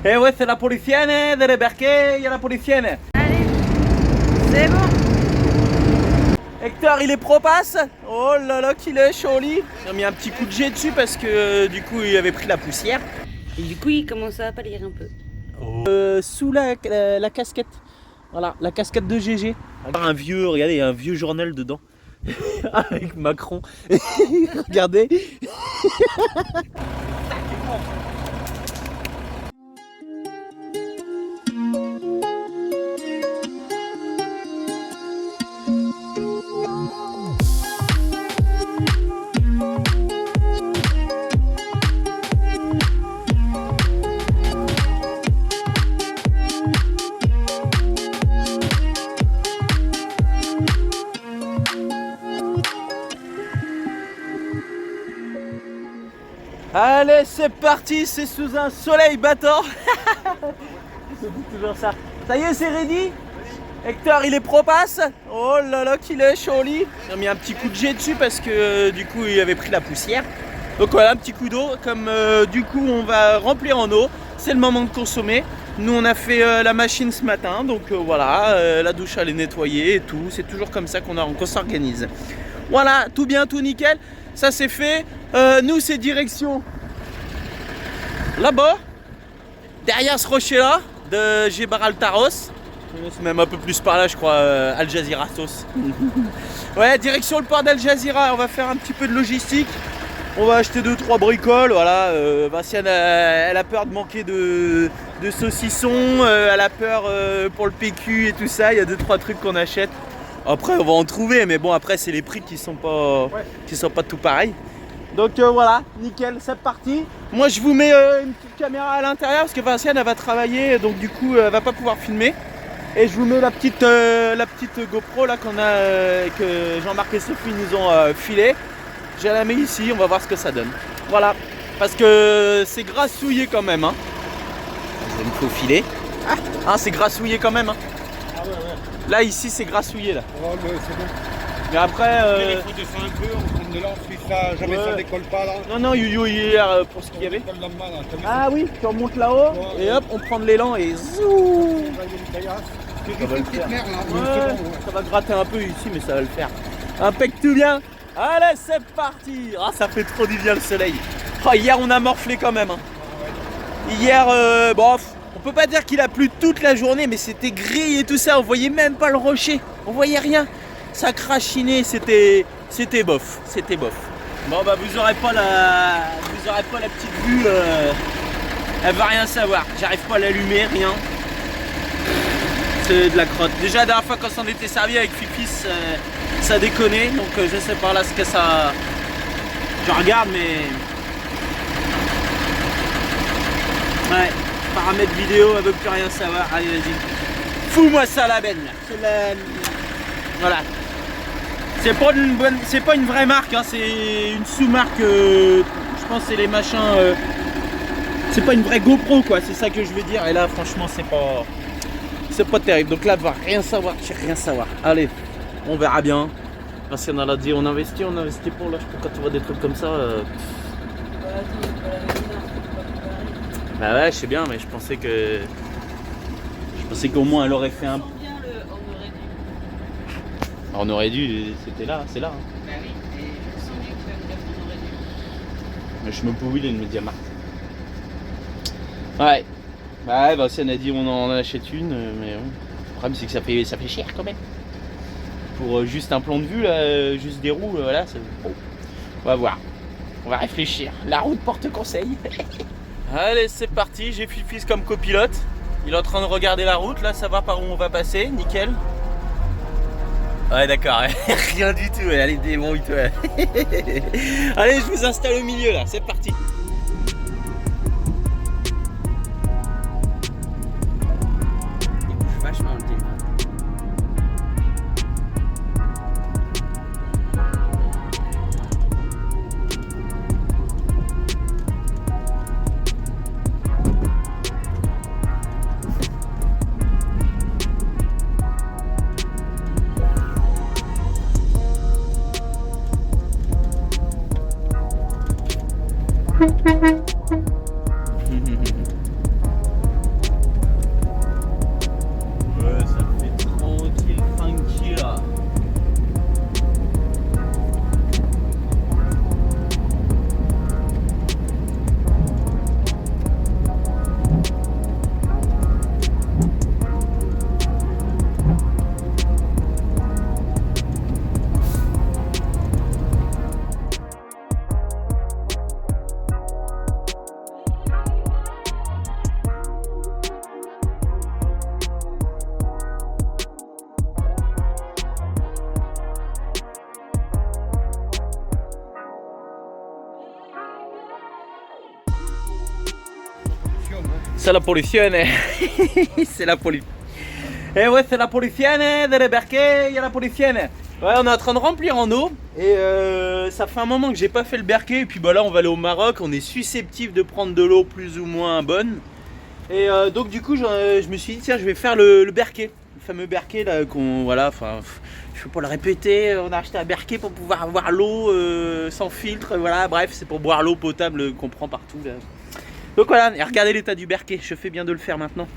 Eh ouais, c'est la policienne, de débarquer, il y a la policienne. Allez, c'est bon. Hector, il est pro-passe. Oh là là, qu'il est joli. J'ai mis un petit coup de jet dessus parce que du coup, il avait pris la poussière. Et du coup, il commence à pâlir un peu. Sous la casquette. Voilà, la casquette de GG. Un vieux, regardez, il y a un vieux journal dedans. Avec Macron. Regardez. Allez, c'est parti, c'est sous un soleil battant. Je dis toujours ça. Ça y est, c'est ready. Hector, il est pro-passe. Oh là là, qu'il est joli. J'ai mis un petit coup de jet dessus parce que du coup, il avait pris la poussière. Donc voilà, un petit coup d'eau. Comme du coup, on va remplir en eau. C'est le moment de consommer. Nous, on a fait la machine ce matin. Donc voilà, la douche, elle est nettoyée et tout. C'est toujours comme ça qu'on s'organise. Voilà, tout bien, tout nickel. Ça, c'est fait. Nous, c'est direction là-bas, derrière ce rocher-là, de Gibraltaros. C'est même un peu plus par là, je crois, Al Jazeera Sauce. Ouais, direction le port d'Al Jazeera. On va faire un petit peu de logistique. On va acheter 2-3 bricoles. Voilà, Vinciane, elle a peur de manquer de saucissons. Elle a peur pour le PQ et tout ça. Il y a 2-3 trucs qu'on achète. Après, on va en trouver, mais bon, après, c'est les prix qui sont pas tout pareils. Donc voilà, nickel, c'est parti. Moi, je vous mets une petite caméra à l'intérieur parce que Vinciane, elle va travailler, donc du coup, elle va pas pouvoir filmer. Et je vous mets la petite GoPro là que Jean-Marc et Sophie nous ont filé. Je la mets ici, on va voir ce que ça donne. Voilà, parce que c'est grassouillé quand même. Hein. Je vais me faufiler. Ah, c'est grassouillé quand même. Hein. Là, ici, c'est grassouillé, là. Oh, c'est bon. Mais après... Il faut descendre un peu, on prend de l'or, puis ça, jamais ça décolle pas, là. Non, Yoyo, hier, pour ce qu'il y avait. Ah oui, tu remontes là-haut, et hop, on prend de l'élan, et zou. Ça va le faire. Ça va gratter un peu ici, mais ça va le faire. Impec tout bien. Allez, c'est parti. Ah, ça fait trop du bien, le soleil. Oh, hier, on a morflé quand même. Hein. Hier, bof. On peut pas dire qu'il a plu toute la journée, mais c'était gris et tout ça, on voyait même pas le rocher, on voyait rien. Ça crachinait, c'était bof, c'était bof. Bon bah vous aurez pas la petite vue, elle va rien savoir. J'arrive pas à l'allumer, rien. C'est de la crotte. Déjà la dernière fois quand on s'en était servi avec Fifi, ça déconnait, donc je sais pas là ce que ça. Je regarde mais. Ouais. Paramètres vidéo, elle veut plus rien savoir. Allez, vas-y. Fous-moi ça la benne. Voilà. C'est pas une vraie marque, hein, c'est une sous-marque. Je pense que c'est les machins. C'est pas une vraie GoPro quoi, c'est ça que je veux dire. Et là, franchement, c'est pas terrible. Donc là, elle va rien savoir, je sais rien savoir. Allez, on verra bien. Parce qu'on a dit, on investit pour là. Quand tu vois des trucs comme ça. Bah ouais, je sais bien, mais je pensais qu'au moins elle aurait fait un. On aurait dû, c'était là, c'est là. Hein. Bah oui, et sans doute tu vas me dire qu'on aurait dû. Mais je me pouvais une Mediamarkt. Ouais. Bah ouais, Vinciane a dit on en achète une, mais bon. Le problème c'est que ça fait cher quand même. Pour juste un plan de vue, là, juste des roues, voilà, c'est bon. On va voir. On va réfléchir. La route porte conseil. Allez, c'est parti, j'ai Fifis comme copilote. Il est en train de regarder la route, là, savoir par où on va passer, nickel. Ouais, d'accord, rien du tout, allez, débrouille-toi. Allez, je vous installe au milieu, là, c'est parti. Il bouge vachement le téléphone. C'est la policienne. C'est la police. Eh ouais, c'est la policienne de Berquet, il y a la policienne. Ouais, on est en train de remplir en eau et ça fait un moment que j'ai pas fait le Berquet et puis bah là on va aller au Maroc, on est susceptible de prendre de l'eau plus ou moins bonne. Et donc du coup je me suis dit tiens je vais faire le Berquet, le fameux Berquet là qu'on voilà, enfin je vais pas le répéter, on a acheté un Berquet pour pouvoir avoir l'eau sans filtre, voilà bref c'est pour boire l'eau potable qu'on prend partout là. Donc voilà, et regardez l'état du Berquet, je fais bien de le faire maintenant.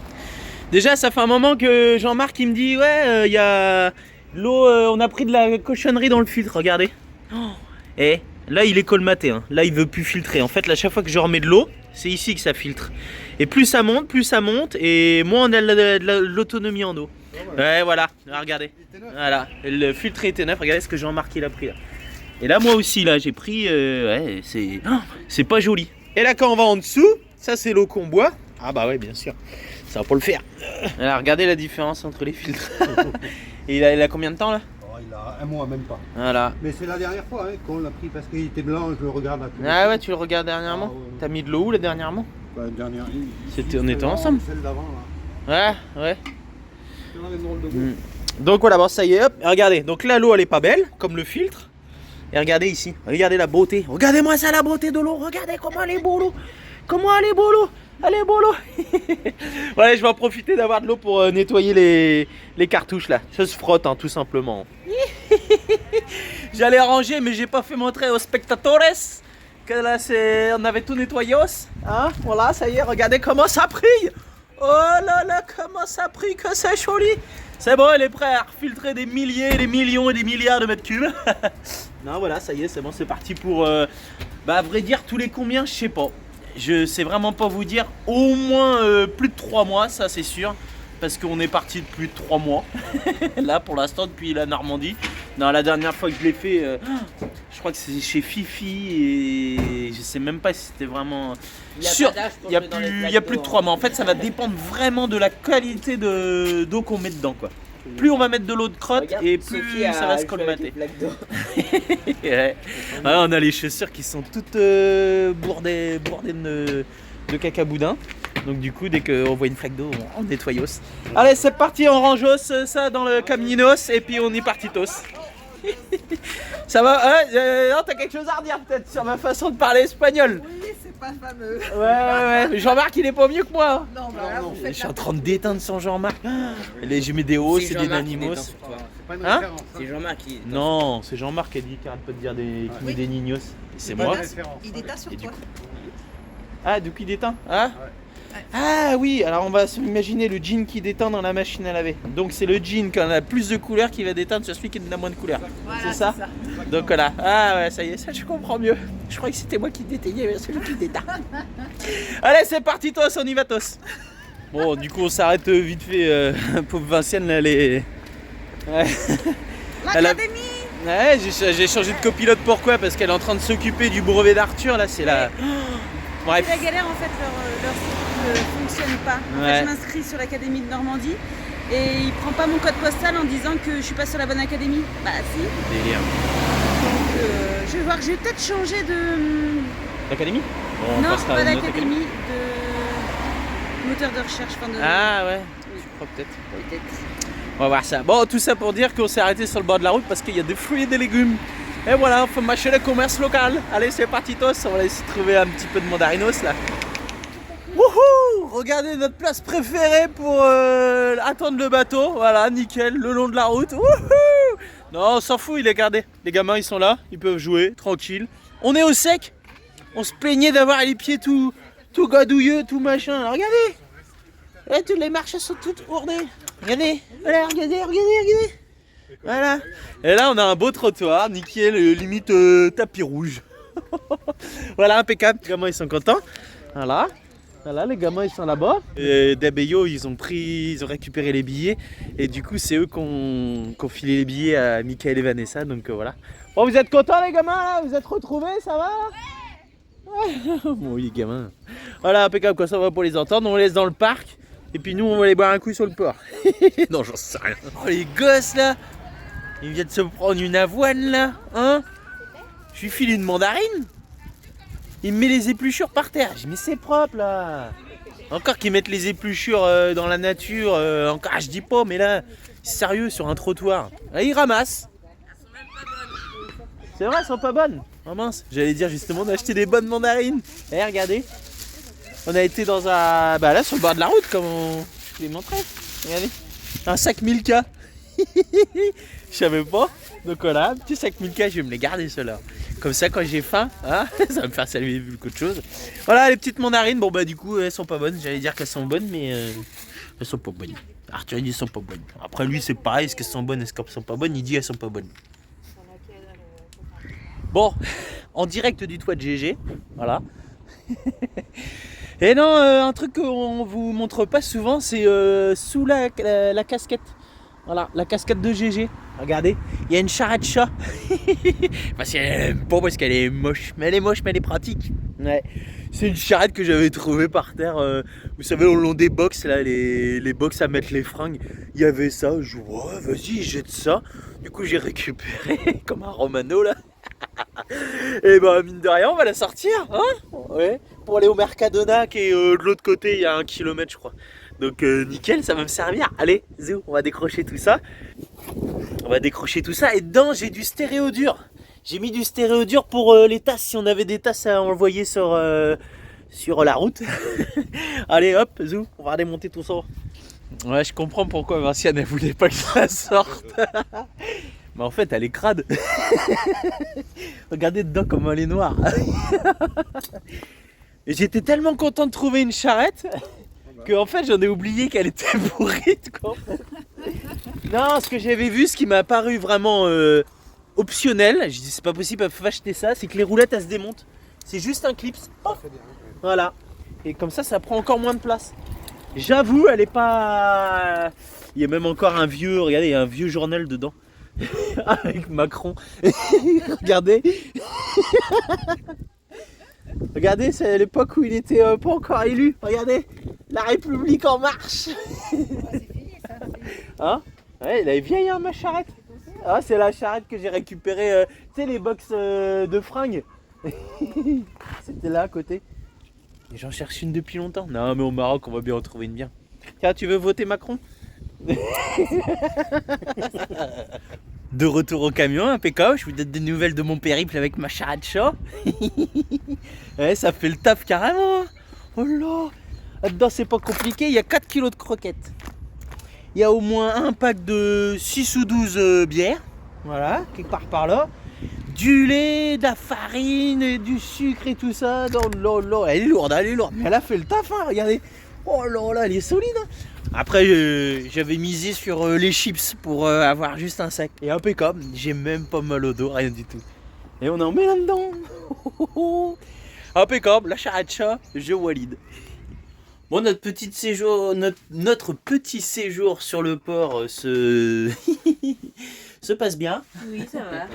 Déjà ça fait un moment que Jean-Marc il me dit ouais il y a l'eau, on a pris de la cochonnerie dans le filtre, regardez. Et là il est colmaté, hein. Là il veut plus filtrer. En fait, à chaque fois que je remets de l'eau, c'est ici que ça filtre. Et plus ça monte, et moins on a de l'autonomie en eau. Ouais, voilà, regardez. Voilà, le filtre était neuf, regardez ce que Jean-Marc il a pris là. Et là moi aussi, là j'ai pris, ouais, c'est pas joli. Et là quand on va en dessous, ça c'est l'eau qu'on boit. Ah bah ouais, bien sûr, ça va pas le faire. Alors regardez la différence entre les filtres. Et il a combien de temps là? Oh, il a un mois, même pas. Voilà. Mais c'est la dernière fois hein, qu'on l'a pris parce qu'il était blanc, je le regarde à tout. Ah ouais, tu le regardes dernièrement? Ah, ouais. T'as mis de l'eau où là dernièrement? Bah, dernière. On était ensemble. Celle d'avant là. Ouais. C'est dans les drôles de goût. Donc voilà, bon ça y est, hop, regardez. Donc là l'eau elle est pas belle, comme le filtre. Et regardez ici, regardez la beauté. Regardez-moi ça la beauté de l'eau, regardez comment elle est beau l'eau. Comment elle est beau l'eau. Allez, beau l'eau. Ouais, je vais en profiter d'avoir de l'eau pour nettoyer les cartouches là. Ça se frotte hein, tout simplement. J'allais ranger mais j'ai pas fait montrer aux spectateurs que là on avait tout nettoyé. Hein, voilà, ça y est, regardez comment ça brille. Oh là là, comment ça brille, que c'est joli. C'est bon, il est prêt à filtrer des milliers, des millions et des milliards de mètres cubes. Non, voilà, ça y est, c'est bon, c'est parti pour... bah à vrai dire, tous les combien, je sais pas. Je sais vraiment pas vous dire, au moins plus de 3 mois, ça c'est sûr. Parce qu'on est parti de plus de 3 mois. Là pour l'instant depuis la Normandie. Non, la dernière fois que je l'ai fait, je crois que c'est chez Fifi et je sais même pas si c'était vraiment... sûr. Il y a plus de 3 mois. En fait ça va dépendre vraiment de la qualité d'eau qu'on met dedans quoi. Plus on va mettre de l'eau de crotte et plus ça va se colmater. Ouais. Ah, on a les chaussures qui sont toutes bourdées de caca boudin. Donc du coup dès qu'on voit une flaque d'eau on nettoyos. Allez c'est parti, on rangeos ça dans le caminos et puis on est partitos. Ça va non, t'as quelque chose à redire peut-être sur ma façon de parler espagnol? Oui, c'est pas fameux. Ouais. Jean-Marc il est pas mieux que moi. Non, bah là, vous Je faites suis en train de déteindre sans Jean-Marc. Je mets des hauts, c'est des nanimos. C'est pas une Hein référence. C'est Jean-Marc qui. Non, c'est Jean-Marc qui a dit qu'il arrête pas de dire qui met des nignos. C'est pas moi. une référence. Il déteint sur Et du toi. Ah, du coup il déteint. Ah Ouais. Ah oui, alors on va s'imaginer le jean qui déteint dans la machine à laver. Donc c'est le jean qui en a plus de couleurs qui va déteindre sur celui qui en a moins de couleurs. Voilà, c'est ça? Donc voilà. Ah ouais, ça y est, ça je comprends mieux. Je croyais que c'était moi qui déteignais, mais celui qui déteint. Allez, c'est parti, tos, on y va, tos. Bon, du coup, on s'arrête vite fait. Pauvre Vinciane, là, elle est. Ouais. Elle a- L'académie. Ouais, j'ai changé de copilote. Pourquoi? Parce qu'elle est en train de s'occuper du brevet d'Arthur. Là, c'est la. Bref. C'est la galère en fait, leur site ne fonctionne pas. En Ouais. fait, je m'inscris sur l'académie de Normandie et il prend pas mon code postal en disant que je suis pas sur la bonne académie. Bah si. Délire. Donc je vais voir, je vais peut-être changer de. L'académie? Bon, on non, passera à pas une autre d'académie, de moteur de recherche. Enfin de... Ah ouais, Oui. je crois peut-être. Peut-être. On va voir ça. Bon, tout ça pour dire qu'on s'est arrêté sur le bord de la route parce qu'il y a des fruits et des légumes. Et voilà, on faut marcher le commerce local. Allez, c'est parti, tos. On va essayer de trouver un petit peu de mandarinos là. Wouhou! Regardez notre place préférée pour attendre le bateau. Voilà, nickel, le long de la route. Wouhou! Non, on s'en fout, il est gardé. Les gamins, ils sont là, ils peuvent jouer, tranquille. On est au sec. On se plaignait d'avoir les pieds tout gadouilleux, tout machin. Alors, regardez. Là, toutes les marches elles sont toutes ourdées. Regardez, voilà, regardez. Voilà. Et là, on a un beau trottoir, nickel, limite tapis rouge. Voilà, impeccable. Les gamins, ils sont contents. Voilà. Voilà, les gamins, ils sont là-bas. Et Dabeyo, ils ont récupéré les billets. Et du coup, c'est eux qui ont filé les billets à Michael et Vanessa. Donc voilà. Bon, vous êtes contents, les gamins, là? Vous êtes retrouvés, ça va? Ouais. Bon, oui, les gamins. Voilà, impeccable, quoi, ça va pour les entendre. On les laisse dans le parc. Et puis nous, on va aller boire un coup sur le port. Non, j'en sais rien. Oh, les gosses, là. Ils viennent de se prendre une avoine, là. Hein? Je lui file une mandarine. Il me met les épluchures par terre. Je dis, mais c'est propre, là. Encore qu'ils mettent les épluchures dans la nature, encore je dis pas, mais là, sérieux, sur un trottoir. Là, ils ramassent. C'est vrai, elles sont pas bonnes. Oh mince, j'allais dire justement d'acheter des bonnes mandarines. Eh, regardez. On a été dans un... Bah là, sur le bord de la route, comme je vous l'ai montré. Regardez. Un sac Milka. Je savais pas. Donc voilà, un petit sac Milka, je vais me les garder ceux-là. Comme ça, quand j'ai faim, hein, ça va me faire saluer beaucoup de choses. Voilà, les petites mandarines. Bon bah du coup, elles sont pas bonnes. J'allais dire qu'elles sont bonnes, mais elles sont pas bonnes. Arthur il dit qu'elles sont pas bonnes. Après lui, c'est pareil. Est-ce qu'elles sont bonnes, est-ce qu'elles sont pas bonnes? Il dit qu'elles sont pas bonnes. Bon, en direct du toit de GG. Voilà. Et non, un truc qu'on vous montre pas souvent, c'est sous la casquette. Voilà, la casquette de GG. Regardez, il y a une charrette chat. Parce qu'elle aime pas, parce qu'elle est moche. Mais elle est moche, mais elle est pratique. Ouais. C'est une charrette que j'avais trouvée par terre. Vous savez, au long des box, là, les box à mettre les fringues. Il y avait ça. Je dis, ouais, vas-y, jette ça. Du coup, j'ai récupéré comme un Romano là. Et bah, mine de rien, on va la sortir. Hein, ouais. Pour aller au Mercadona qui est de l'autre côté, il y a 1 kilomètre, je crois. Donc nickel, ça va me servir. Allez, zou, on va décrocher tout ça. On va décrocher tout ça. Et dedans, j'ai du stéréo dur. J'ai mis du stéréo dur pour les tasses. Si on avait des tasses à envoyer sur la route. Allez, hop, zou, on va démonter tout ça. Ouais, je comprends pourquoi Vinciane, elle voulait pas que ça sorte. Mais en fait, elle est crade. Regardez dedans comment elle est noire. Et j'étais tellement content de trouver une charrette que en fait j'en ai oublié qu'elle était pourrite quoi. Non, ce que j'avais vu, ce qui m'a paru vraiment optionnel, je dis c'est pas possible, faut acheter ça, c'est que les roulettes elles se démontent. C'est juste un clip. Voilà. Et comme ça prend encore moins de place. J'avoue, elle est pas. Il y a même encore un vieux, regardez, il y a un vieux journal dedans. Avec Macron. Regardez. Regardez, c'est à l'époque où il était pas encore élu. Regardez, la République en marche. Hein? Ouais, elle est vieille hein, ma charrette. Ah, c'est la charrette que j'ai récupérée. Tu sais les box de fringues. C'était là à côté. Et j'en cherche une depuis longtemps. Non mais au Maroc on va bien en trouver une bien. Tiens, tu veux voter Macron? De retour au camion, impeccable. Je vous donne des nouvelles de mon périple avec ma charrette chat. Ouais, ça fait le taf carrément. Oh là, là-dedans c'est pas compliqué. Il y a 4 kilos de croquettes. Il y a au moins un pack de 6 ou 12 bières. Voilà, quelque part par là. Du lait, de la farine, du sucre et tout ça. Oh là, elle est lourde, Mais elle a fait le taf, hein, regardez. Oh là là, elle est solide. Hein. Après, j'avais misé sur les chips pour avoir juste un sac. Et impeccable, j'ai même pas mal au dos, rien du tout. Et on en met là-dedans. Impeccable, la charrette chat, je valide. Bon, notre petit séjour sur le port se passe bien. Oui, ça va.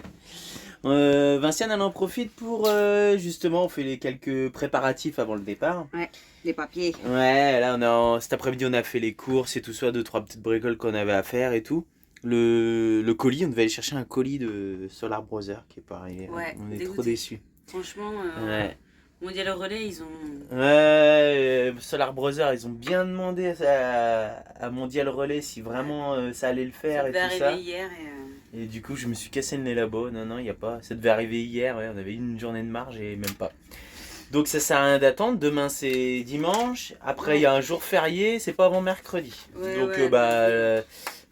Vinciane, elle en profite pour justement, on fait quelques préparatifs avant le départ. Ouais, les papiers. Ouais, là cet après-midi on a fait les courses et tout ça, 2-3 petites bricoles qu'on avait à faire et tout. Le colis, on devait aller chercher un colis de Solar Brothers qui est pareil. Ouais, on est dégoûté. trop déçus. Franchement, Ouais. Mondial Relais, ils ont... Ouais, Solar Brothers, ils ont bien demandé à Mondial Relais si vraiment ça allait le faire et tout ça. hier Et du coup, je me suis cassé le nez là-bas. Non, il n'y a pas. Ça devait arriver hier. Ouais, on avait une journée de marge et même pas. Donc, ça sert à rien d'attendre. Demain, c'est dimanche. Après, il y a un jour férié. C'est pas avant mercredi. Ouais, donc, ouais,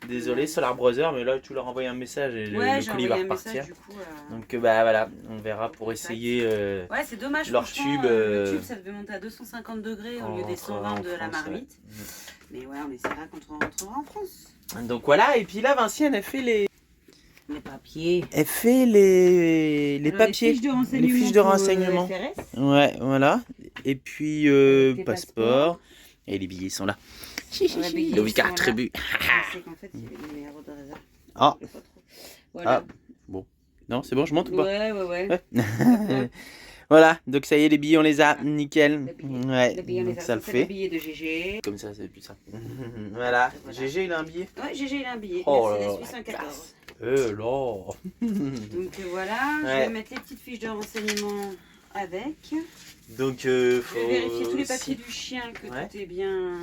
désolé, Solar Brothers. Mais là, tu leur envoies un message et le colis va repartir. Du coup, donc, voilà. On verra pour essayer. Ouais, c'est dommage. Leur franchement, tube. Le tube, ça devait monter à 250 degrés au lieu des 120 de la France, marmite. ouais. Mais ouais, on essaiera quand on rentrera en France. Donc, voilà. Et puis là, Vinciane, elle fait les papiers. Elle fait les papiers, Les fiches de renseignement. Ouais, voilà. Et puis passeport. Et les billets sont là. Le Vicard Tribu. C'est qu'en fait, il y avait le numéro de réserve. Ah. Voilà. Ah, bon. Non, c'est bon, je monte ou pas? Ouais. Voilà, donc ça y est, les billets, on les a. Nickel. Les billets, Donc ça le fait. Les billets de GG. Comme ça, c'est plus ça. Voilà. GG, il a un billet. Ouais, GG, il a un billet. Oh Mercedes là là, 814. là. Donc voilà, je vais mettre les petites fiches de renseignement avec. Donc, Je faut vais vérifier tous les papiers du chien, que Ouais. tout est bien.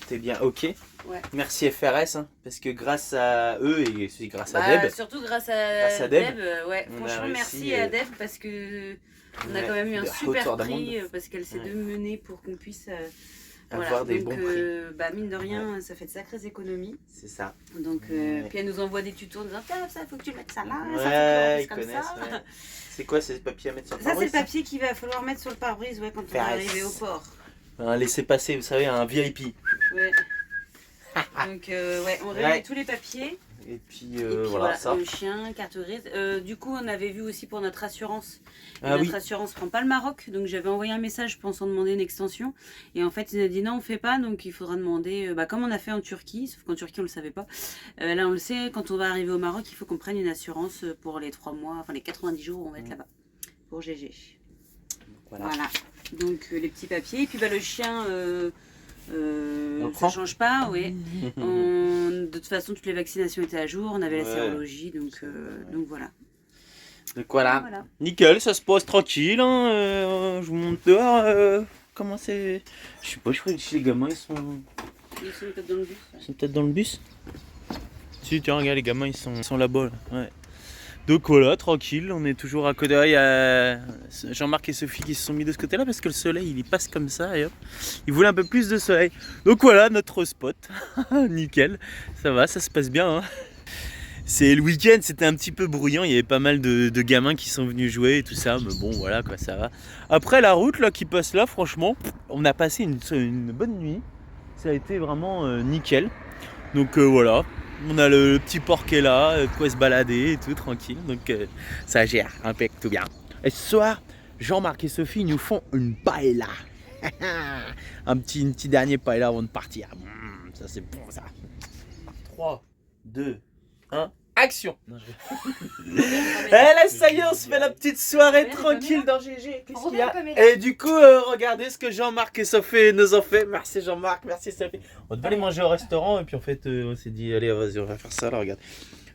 T'es bien ok. Ouais. Merci FRS, hein, parce que grâce à eux et aussi grâce à Bah, Deb, surtout grâce Grâce à à Deb, ouais. on a Franchement, réussi, merci à Deb parce que on a ouais, quand même eu un de super hauteur d'un prix monde. parce qu'elle s'est Ouais. démenée pour qu'on puisse avoir des donc, bons prix. bah, mine de rien, ça fait de sacrées économies. C'est ça. Donc, Ouais. puis elle nous envoie des tutos en disant tiens, ça faut que tu mettes ça là, ça faut que tu Ouais, le ils comme connaissent. ça. Ouais. C'est quoi ces papiers à mettre sur le Ça, c'est le pare-brise, papier qu'il va falloir mettre sur le pare-brise quand on va Ferrez. arriver au port. Un laissez-passer, vous savez, un VIP. Ouais. Donc, ouais, on réunit Ouais. tous les papiers. Et puis, Et puis voilà, ça. le chien, carte grise. Du coup, on avait vu aussi pour notre assurance. Et Ah notre oui. assurance prend pas le Maroc. Donc, j'avais envoyé un message pensant demander une extension. Et en fait, il a dit non, on fait pas. Donc, il faudra demander, comme on a fait en Turquie. Sauf qu'en Turquie, on le savait pas. Là, on le sait, quand on va arriver au Maroc, il faut qu'on prenne une assurance pour les 3 mois, enfin les 90 jours où on va être là-bas. Pour GG. Voilà. Voilà. Donc, les petits papiers. Et puis, le chien. On le ça prend change pas, oui. De toute façon, toutes les vaccinations étaient à jour, on avait la Ouais. sérologie, donc voilà. Donc voilà. Voilà. Nickel, ça se passe tranquille. Hein. Je vous montre dehors. Comment c'est. Je sais pas, je crois que chez les gamins ils sont Ils sont peut-être dans le bus. Ouais. peut-être dans le bus. Si, tiens, regarde, les gamins ils sont là-bas. Là. Ouais. Donc voilà, tranquille, on est toujours à côté. Il y a Jean-Marc et Sophie qui se sont mis de ce côté-là parce que le soleil il y passe comme ça et hop, ils voulaient un peu plus de soleil. Donc voilà notre spot, nickel, ça va, ça se passe bien. Hein. C'est le week-end, c'était un petit peu bruyant, il y avait pas mal de gamins qui sont venus jouer et tout ça, mais bon voilà quoi, ça va. Après la route là qui passe là, franchement, on a passé une bonne nuit, ça a été vraiment nickel. Donc voilà. On a le petit port qui est là, de quoi se balader et tout, tranquille. Donc ça gère, impec, tout bien. Et ce soir, Jean-Marc et Sophie nous font une paella. un petit dernier paella avant de partir. Ça c'est bon ça. 3, 2, 1, action. Eh là ça y est, on se fait la petite soirée tranquille dans GG. Qu'est-ce qu'il y a? Et du coup, regardez ce que Jean-Marc et Sophie nous ont fait. Merci Jean-Marc, merci Sophie. On devait aller manger au restaurant et puis en fait on s'est dit allez vas-y on va faire ça là, regarde.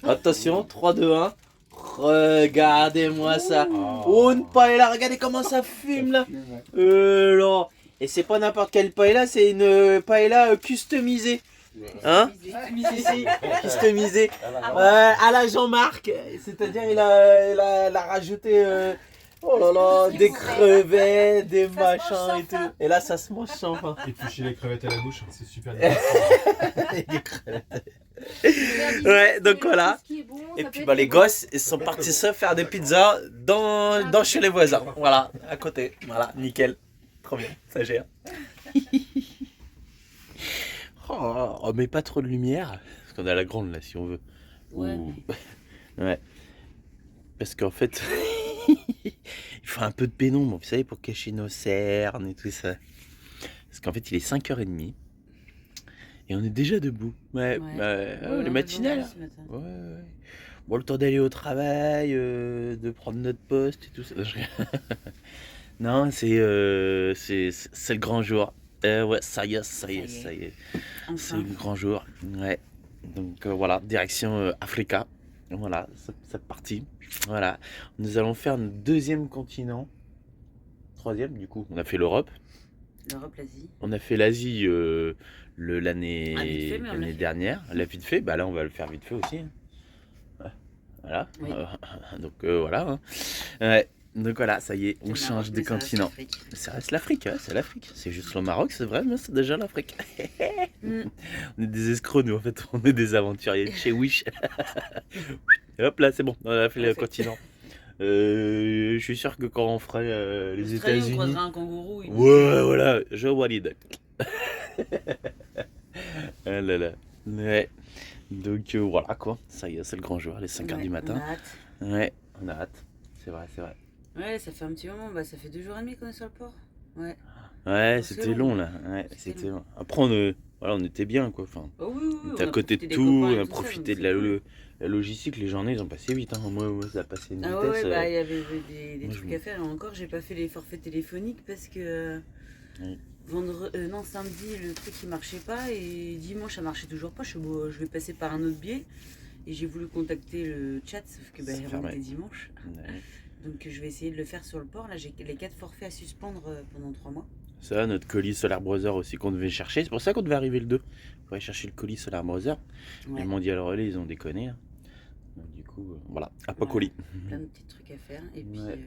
Attention, 3, 2, 1. Regardez-moi ça. Oh une paella, regardez comment ça fume là. Là. Et c'est pas n'importe quelle paella, c'est une paella customisée. Hein? Customisée. À la Jean-Marc. C'est-à-dire il a rajouté oh là là, des crevettes, des machins et tout. Et là ça se mange sans fin. Et toucher les crevettes à la bouche, c'est super. Des crevettes. Ouais, donc voilà. Et puis bah, les gosses ils sont partis se faire des pizzas dans chez les voisins. Voilà, à côté. Voilà, nickel. Trop bien, ça gère. Oh, mais pas trop de lumière. Parce qu'on a la grande là si on veut. Ouais. Ouh. Ouais. Parce qu'en fait, il faut un peu de pénombre, vous savez, pour cacher nos cernes et tout ça. Parce qu'en fait, il est 5h30. Et on est déjà debout. Ouais, les matinales. Ouais, ouais. Bon, le temps d'aller au travail, de prendre notre poste et tout ça. Non, c'est le grand jour. Ouais, ça y est. C'est Enfin. le grand jour. Ouais. Donc voilà, direction Africa. Voilà, c'est parti. Voilà. Nous allons faire un deuxième continent. Troisième, du coup. On a fait l'Europe. L'Europe, l'Asie. On a fait l'Asie l'année Ah, vite fait, mais on l'a fait. dernière. Là, vite fait. Bah là, on va le faire vite fait aussi. Ouais. Voilà. Oui. Donc voilà. Hein. Ouais. Donc voilà, ça y est, on Le change Maroc, de mais ça reste continent. l'Afrique. Ça reste l'Afrique, c'est l'Afrique. C'est juste le Maroc, c'est vrai, mais c'est déjà l'Afrique. Mm. On est des escrocs, nous, en fait. On est des aventuriers de chez Wish. Et hop là, c'est bon, on a fait le continent. Je suis sûr que quand on fera les Australie, on États-Unis. croisera un kangourou. Ouais, voilà, Joe Walid. Ah là là. Ouais. Donc voilà quoi, ça y est, c'est le grand jour, les 5h du matin. On a hâte. Ouais, on a hâte. C'est vrai, c'est vrai. Ouais, ça fait un petit moment, ça fait 2 jours et demi qu'on est sur le port. Ouais. Ouais, C'est c'était long. long là. Ouais, C'était c'était long. Après, on était bien quoi. Enfin, Oh oui, on oui, était à a côté profité de des tout, copains et on a tout ça, profité donc de c'est cool. la logistique. Les journées, ils ont passé vite. Hein. Moi, ça a passé une Ah vitesse. ouais, il y avait des moi, trucs à faire. Et encore, j'ai pas fait les forfaits téléphoniques parce que Oui. samedi, le truc il marchait pas et dimanche ça marchait toujours pas. Je vais passer par un autre biais et j'ai voulu contacter le chat, sauf que C'est on fermé. était dimanche. Ouais. Donc je vais essayer de le faire sur le port. Là, j'ai les 4 forfaits à suspendre pendant 3 mois. Ça, notre colis Solar Brother aussi qu'on devait chercher. C'est pour ça qu'on devait arriver le 2. On devait chercher le colis Solar Brother. Ouais. Ils m'ont dit à le relais, ils ont déconné. Hein. Donc, du coup, voilà, pas Voilà. colis. Plein de petits trucs à faire. Et puis Ouais.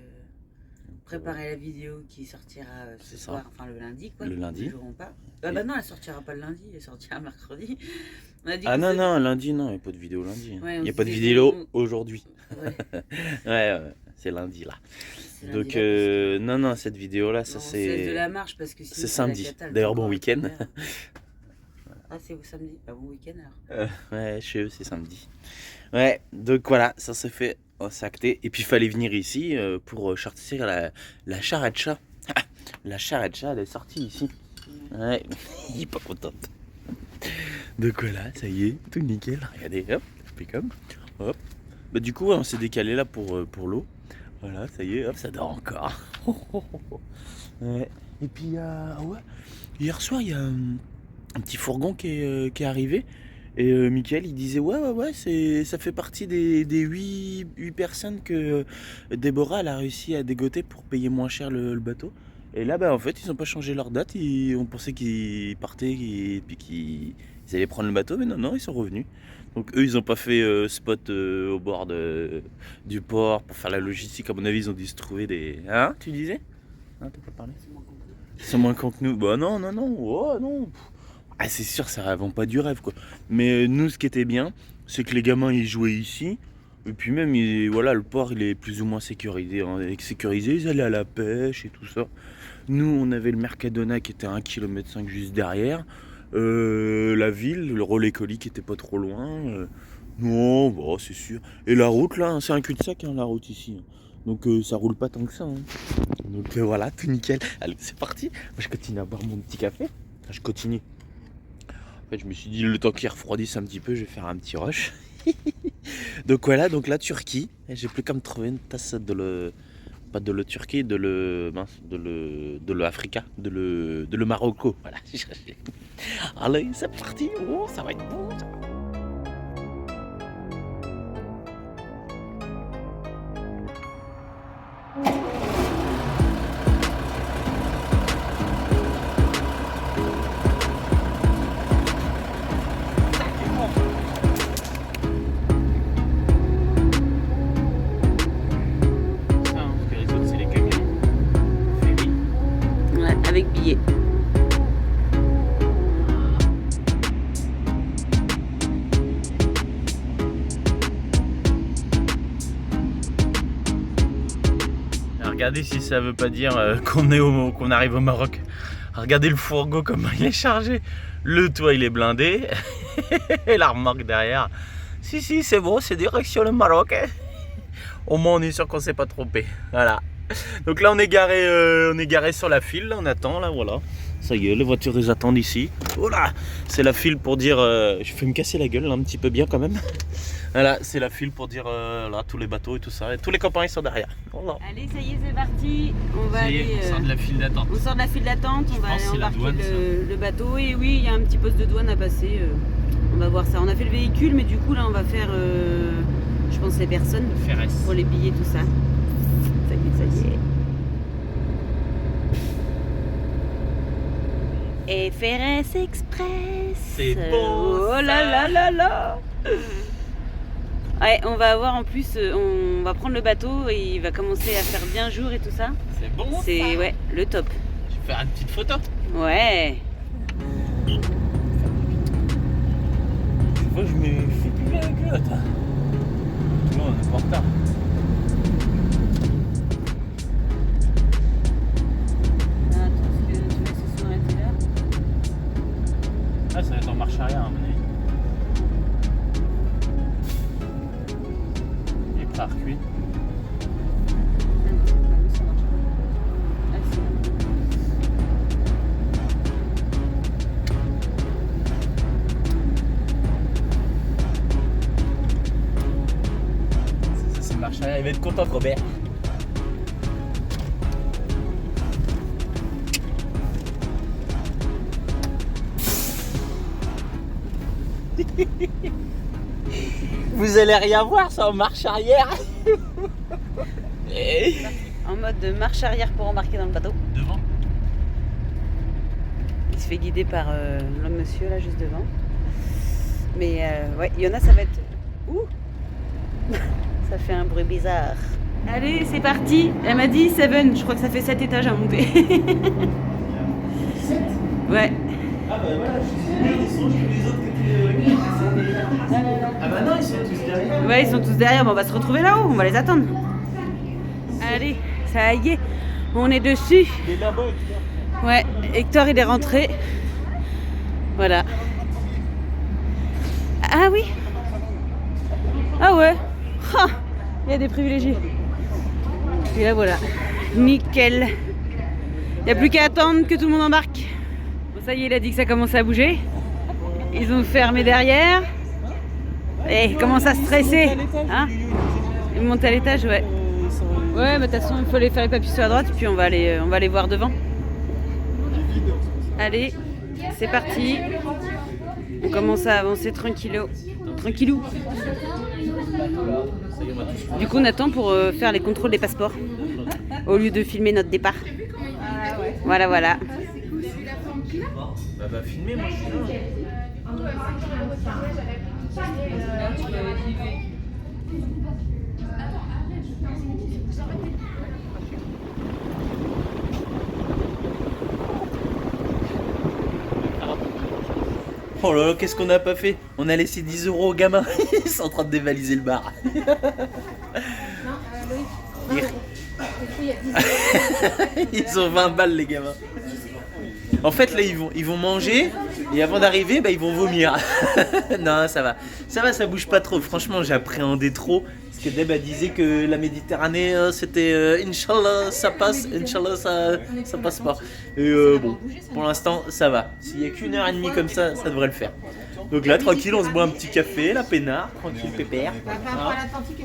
préparer la vidéo qui sortira ce C'est ça. soir, enfin le lundi. Quoi, Le lundi. Ils joueront pas. Bah non, elle sortira pas le lundi, elle sortira mercredi. On a dit Ah que non, c'est- non, lundi, non, il n'y a pas de vidéo lundi. Ouais, Il on n'y a se pas de disait vidéo qu'on- aujourd'hui. Ouais, Ouais, c'est lundi là. c'est lundi, Donc, là, parce non, non, cette vidéo là, que- ça non, on se laisse de c'est. la marche parce que sinon, c'est la samedi. cata, le D'ailleurs, temps bon va week-end. faire. Ah, c'est au samedi. Bah, bon week-end alors. Ouais, chez eux, c'est samedi. Ouais, donc voilà, ça s'est fait, c'est acté. Et puis, il fallait venir ici pour sortir la charretcha. La charretcha, elle est sortie ici. Ouais, il est pas contente. Donc voilà, ça y est, tout nickel. Regardez, hop, impeccable. Hop. Bah, du coup, on s'est décalé là pour l'eau. Voilà, ça y est, hop, ça dort encore. Ouais. Et puis, ouais, hier soir, il y a un petit fourgon qui est arrivé. Et Mickaël, il disait ouais, ça fait partie des 8 personnes que Déborah elle a réussi à dégoter pour payer moins cher le bateau. Et là, bah, en fait, ils n'ont pas changé leur date. On pensait qu'ils partaient et puis qu'ils allaient prendre le bateau, mais non, ils sont revenus. Donc eux, ils n'ont pas fait spot au bord du port pour faire la logistique. À mon avis, ils ont dû se trouver des... Hein, tu disais? Hein, t'as pas parlé? C'est moins compris. Ils sont moins cons que nous. Bah non, oh non. Ah, c'est sûr, ça vend pas du rêve quoi. Mais nous, ce qui était bien, c'est que les gamins ils jouaient ici. Et puis même, voilà, le port il est plus ou moins sécurisé. Hein. Sécurisé, ils allaient à la pêche et tout ça. Nous, on avait le Mercadona qui était à 1,5 km juste derrière. La ville, le relais colis qui était pas trop loin. Non, bah, c'est sûr. Et la route là, c'est un cul-de-sac hein, la route ici. Donc ça roule pas tant que ça. Hein. Donc voilà, tout nickel. Allez, c'est parti. Moi je continue à boire mon petit café. Enfin, je continue. En fait, je me suis dit le temps qu'il refroidisse un petit peu, je vais faire un petit rush. Donc voilà, donc la Turquie. J'ai plus qu'à me trouver une tasse pas de le Turquie, de le Africa, de le Marocco. Voilà, j'ai cherché. Allez, c'est parti. Oh, ça va être bon. Ça. Parce que les autres, c'est les camions. Ferry. Ouais, avec billet. Regardez si ça veut pas dire qu'on arrive au Maroc. Regardez le fourgon comment il est chargé. Le toit il est blindé. Et la remorque derrière. Si c'est bon, c'est direction le Maroc. Au moins on est sûr qu'on s'est pas trompé. Voilà. Donc là on est garé sur la file, là, on attend là, voilà. Ça y est, les voitures les attendent ici. Voilà, c'est la file pour dire. Je vais me casser la gueule là, un petit peu bien quand même. Voilà, c'est la file pour dire là tous les bateaux et tout ça. Et tous les copains ils sont derrière. Voilà. Allez, ça y est, c'est parti. On va Ça y est, aller. on sort de la file d'attente. On sort de la file d'attente, on va pense aller que c'est la embarquer douane, le bateau. Et oui, il y a un petit poste de douane à passer. On va voir ça. On a fait le véhicule, mais du coup, là, on va faire, je pense, les personnes FRS. pour les billets, tout ça. Ça y est. Et FRS Express. C'est beau, Oh là là là là. Ouais, on va avoir en plus, on va prendre le bateau et il va commencer à faire bien jour et tout ça. C'est bon. C'est ouais, le top. Je vais faire une petite photo. Ouais. Tu vois, je me fais plus la queue, attends. Non, on est pas en retard. Attends, est-ce que tu laisses se arrêter là? Ah, ça va être en marche arrière, à mon avis. Il est prêt à reculer. Ça, c'est marche arrière. Il va être content, Robert. Vous allez rien voir, ça en marche arrière. Allez. En mode marche arrière pour embarquer dans le bateau. Devant. Il se fait guider par le monsieur là juste devant. Mais ouais, il y en a, ça va être... Ouh. Ça fait un bruit bizarre. Allez, c'est parti. Elle m'a dit 7, je crois que ça fait 7 étages à monter. 7. Ouais. Ah bah voilà, ils sont les autres qui étaient... Ah bah non, ils sont tous derrière. Ouais, ils sont tous derrière, bon, on va se retrouver là-haut, on va les attendre. Allez, ça y est, on est dessus. Il est là-bas, Hector. Ouais, Hector il est rentré. Voilà. Ah oui. Ah ouais. Ah, il y a des privilégiés. Et là voilà. Nickel. Il n'y a plus qu'à attendre que tout le monde embarque. Bon, ça y est, il a dit que ça commençait à bouger. Ils ont fermé derrière. Et ils commencent à stresser. Hein, ils montent à l'étage, ouais. Ouais, mais de toute façon, il faut aller faire les papiers sur la droite, puis on va aller voir devant. Allez, c'est parti. On commence à avancer tranquillou. Tranquillou. Du coup, on attend pour faire les contrôles des passeports. Au lieu de filmer notre départ. Voilà, voilà. Bah filmer, moi je suis là. Oh là là, qu'est-ce qu'on a pas fait? On a laissé 10 € aux gamins. Ils sont en train de dévaliser le bar. Ils ont 20 balles les gamins. En fait là ils vont manger et avant d'arriver bah, ils vont vomir. Non ça va, ça bouge pas trop. Franchement j'appréhendais trop parce que Deb disait que la Méditerranée c'était Inch'Allah ça passe, Inch'Allah ça passe pas. Et bon pour l'instant ça va. S'il y a qu'1 heure et demie comme ça devrait le faire. Donc là tranquille on se boit un petit café, la peinard, tranquille pépère. Voilà.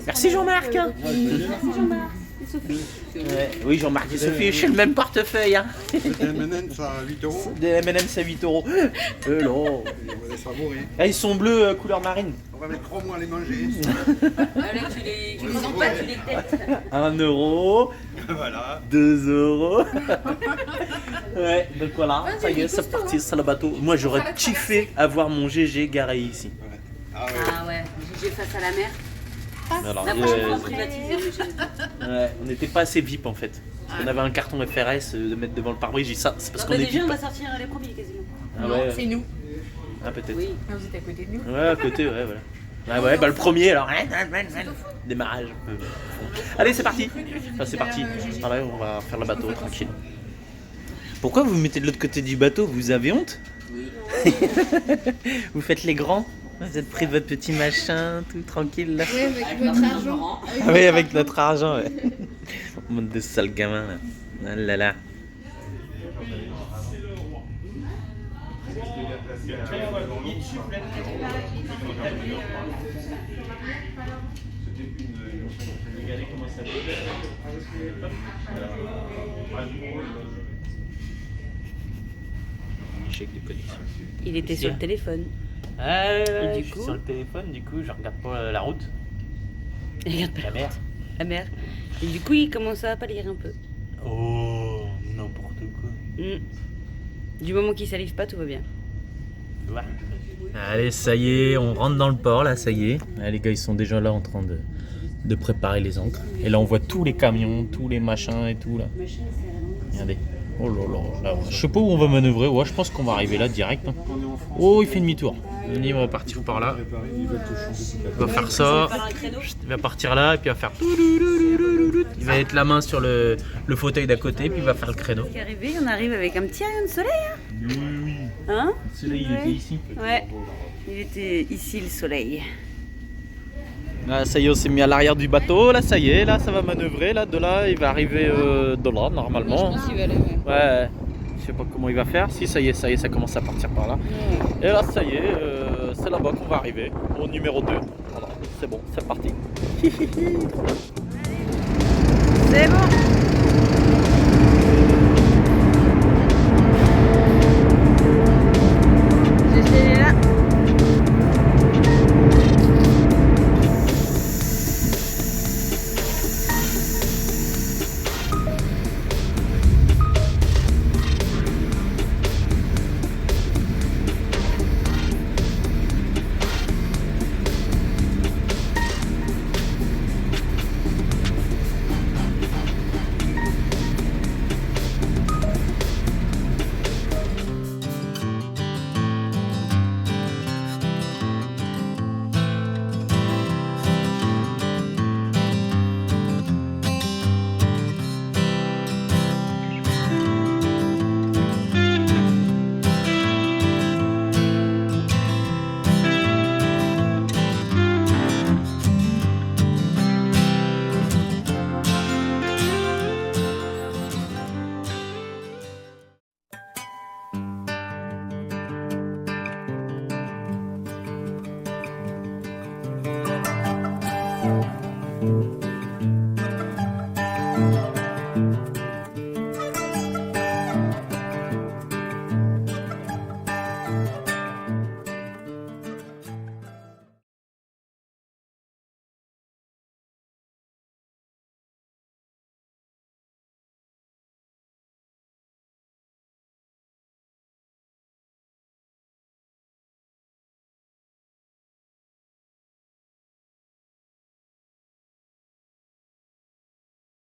Merci Jean-Marc. Merci Jean-Marc. Sophie. Ouais, oui Jean-Marc et Sophie, je suis le même portefeuille hein. Des M&M's à 8 €. Des M&M's à 8 €. Là. On va les savourer. Ah, ils sont bleus couleur marine. On va mettre 3 mois à les manger. Là, tu les empâtes, tu les têtes. 1 €, Voilà. 2 €. Ouais, donc voilà, ça y est, c'est parti, c'est le bateau. Moi j'aurais kiffé avoir mon GG garé ici. Ah ouais. Ah ouais, j'ai face à la mer. Alors, La prochaine fois, on privatise. ouais, on n'était pas assez VIP en fait. Parce qu'on avait un carton FRS de mettre devant le pare-brise, j'ai dit ça, c'est parce qu'on est Déjà, VIP. on va sortir les premiers quasiment. Ah ouais, C'est nous. ah peut-être. Oui. Ah, vous êtes à côté de nous. Ouais, à côté, ouais, voilà. Ah ouais, bah le premier alors. Démarrage. Allez, c'est parti. Enfin, c'est parti. Voilà, on va faire le bateau tranquille. Pourquoi vous vous mettez de l'autre côté du bateau? Vous avez honte? Oui. Vous faites les grands? Vous êtes pris de votre petit machin, tout tranquille là. Oui, avec votre argent. Ah oui, avec notre argent, ouais. On monte de sales gamins là. Ah là là. Échec de connexion. Il était sur le téléphone. Ah, du je suis coup sur le téléphone, du coup je regarde pas la route. Il regarde pas La mer. la mer. Et du coup, il commence à pâlir un peu. Oh, n'importe quoi. Du moment qu'il salive pas, tout va bien. Ouais. Allez, ça y est, on rentre dans le port là, ça y est. Ah, les gars, ils sont déjà là en train de préparer les ancres. Et là, on voit tous les camions, tous les machins et tout là. Regardez. Oh là là, là. Je sais pas où on va manœuvrer. Ouais, je pense qu'on va arriver là direct. Hein. Oh, il fait demi-tour. On va partir par là. Il va faire ça. Il va partir là et puis il va faire. Il va mettre la main sur le fauteuil d'à côté puis il va faire le créneau. Qui est arrivé, on arrive avec un petit rayon de soleil. Oui, oui. Hein, Le soleil, il était ici. ouais. Il était ici le soleil. Là, ça y est, on s'est mis à l'arrière du bateau. Là, ça y est, là, ça va manœuvrer. Là, de là, il va arriver de là, normalement. Je pense qu'il va aller, ouais. Ouais, je sais pas comment il va faire. Si, ça y est, ça commence à partir par là. Et là, ça y est, c'est là-bas qu'on va arriver, au numéro 2. Voilà, c'est bon, c'est parti. C'est bon.